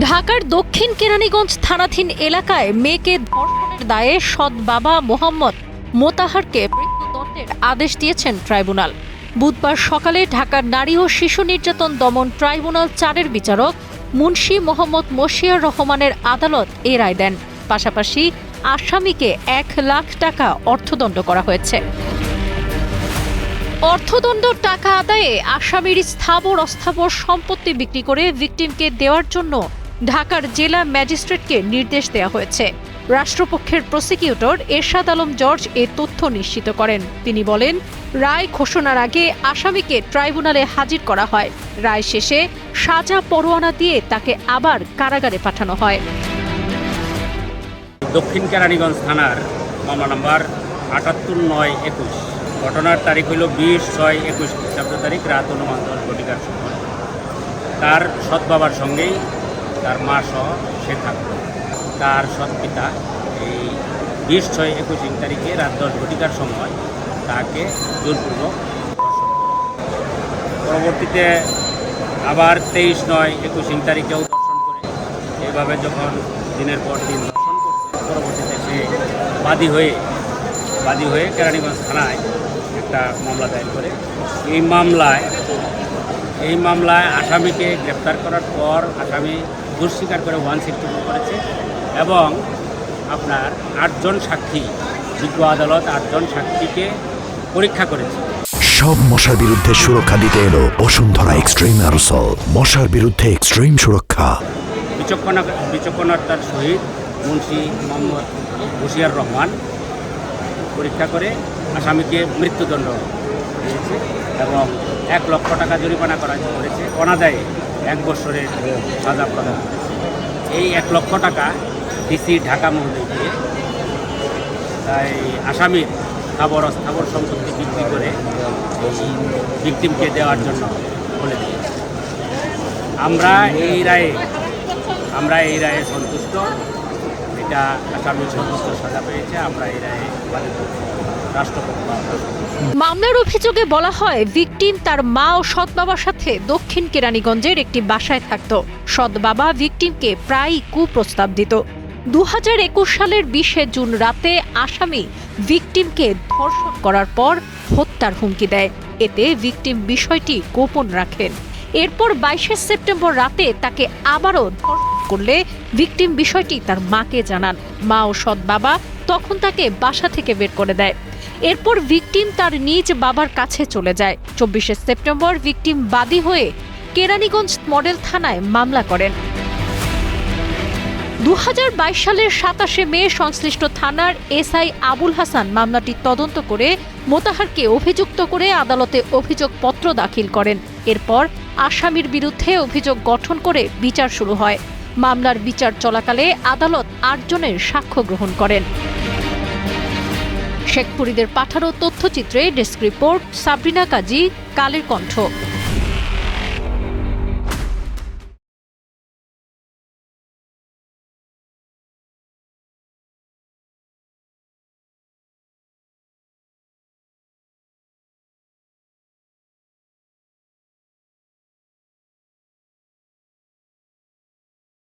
ঢাকার দক্ষিণ কেরানীগঞ্জ থানাধীন এলাকায় মেয়েকে ধর্ষণের দায়ে সৎ বাবা মোহাম্মদ মোতাহারকে মৃত্যুদণ্ডের আদেশ দিয়েছেন ট্রাইব্যুনাল। বুধবার সকালে ঢাকার নারী ও শিশু নির্যাতন দমন ট্রাইব্যুনাল ৪-এর বিচারক মুন্সি মোহাম্মদ মশিয়ার রহমানের আদালত এ রায় দেন। পাশাপাশি আসামিকে ১ লাখ টাকা অর্থদণ্ড করা হয়েছে। অর্থদণ্ড টাকা আদায়ে আসামির স্থাবর অস্থাবর সম্পত্তি বিক্রি করে ভিকটিমকে দেওয়ার জন্য ঢাকার জেলা ম্যাজিস্ট্রেটকে নির্দেশ দেওয়া হয়েছে। রাষ্ট্রপক্ষের প্রসিকিউটর এরশাদ আলম জর্জ এ তথ্য নিশ্চিত করেন। তিনি বলেন, রায় ঘোষণার আগে আসামিকে ট্রাইব্যুনালে হাজির করা হয়। রায় শেষে সাজা পরোয়ানা দিয়ে তাকে আবার কারাগারে পাঠানো হয়। দক্ষিণ কেরানীগঞ্জ থানার মামলা নম্বর ৭৮-৯-২১। ঘটনার তারিখ হইল ২০/৬/২১ খ্রিস্টাব্দ তারিখ রাত ৯:১০ ঘটিকার সময়। তার সৎ বাবার সঙ্গেই তার মা সহ সে থাকত। তার সৎ পিতা এই ২০/৬/২১ তারিখে রাত ১০ ঘটিকার সময় তাকে জোরপূর্বক ধর্ষণ করে। পরবর্তীতে আবার ২৩/৯/২১ তারিখেও ধর্ষণ করে। এইভাবে যখন দিনের পর দিন ধর্ষণ করছে, পরবর্তীতে সে বাদী হয়ে কেরানীগঞ্জ থানায় একটা মামলা দায়ের করে। এই মামলায় আসামিকে গ্রেপ্তার করার পর আসামি দোষ স্বীকার করে 162 করেছে এবং আপনার ৮ জন সাক্ষী, যোগ্য আদালত ৮ জন সাক্ষীকে পরীক্ষা করেছে। সব মশার বিরুদ্ধে সুরক্ষা দিতে এলো বসুন্ধরা এক্সট্রিম অ্যারোসল। মশার বিরুদ্ধে এক্সট্রিম সুরক্ষা। বিচক্ষণতার সহিত মুন্সি মোহাম্মদ মশিয়ার রহমান পরীক্ষা করে আসামিকে মৃত্যুদণ্ড দিয়েছে এবং ১ লক্ষ টাকা জরিমানা করেছে। অনাদায়ে ১ বছরের সাজা প্রদান করেছে। এই ১ লক্ষ টাকা ডিসি ঢাকা মহোদয়কে তাই আসামির স্থাবর সম্পত্তি বিক্রি করে ভিকটিমকে দেওয়ার জন্য বলে দিয়েছে। আমরা এই রায়ে সন্তুষ্ট। এটা আসামি সর্বোচ্চ সাজা পেয়েছে। আমরা এই রায়ে রাষ্ট্রপক্ষ। মামলার অভিযোগে বলা হয়, ভিকটিম তার মা ও সৎ বাবার সাথে দক্ষিণ কেরানীগঞ্জের একটি বাসায় থাকত। সৎ বাবা ভিকটিমকে প্রায়ই কুপ্রস্তাব দিত। ২০২১ সালের ২০শে জুন রাতে আসামি ভিকটিমকে ধর্ষণ করার পর হত্যার হুমকি দেয়। এতে ভিকটিম বিষয়টি গোপন রাখেন। এরপর ২২শে সেপ্টেম্বর রাতে তাকে আবারও ধর্ষণ করলে ভিকটিম বিষয়টি তার মাকে জানান। মা ও সৎ বাবা তখন তাকে বাসা থেকে বের করে দেয়। এরপর ভিকটিম তার নিজ বাবার কাছে চলে যায়। ২৪শে সেপ্টেম্বর ভিকটিম বাদী হয়ে কেরানীগঞ্জ মডেল থানায় মামলা করেন। ২০২২ সালের ২৭শে মে সংশ্লিষ্ট থানার এসআই আবুল হাসান মামলাটি তদন্ত করে মোতাহারকে অভিযুক্ত করে আদালতে অভিযোগপত্র দাখিল করেন। এরপর আসামির বিরুদ্ধে অভিযোগ গঠন করে বিচার শুরু হয়। মামলার বিচার চলাকালে আদালত ৮ জনের সাক্ষ্য গ্রহণ করেন। শেখ ফরিদের পাঠানো তথ্যচিত্রে ডেস্ক রিপোর্ট, সাবরিনা কাজী, কালের কণ্ঠ।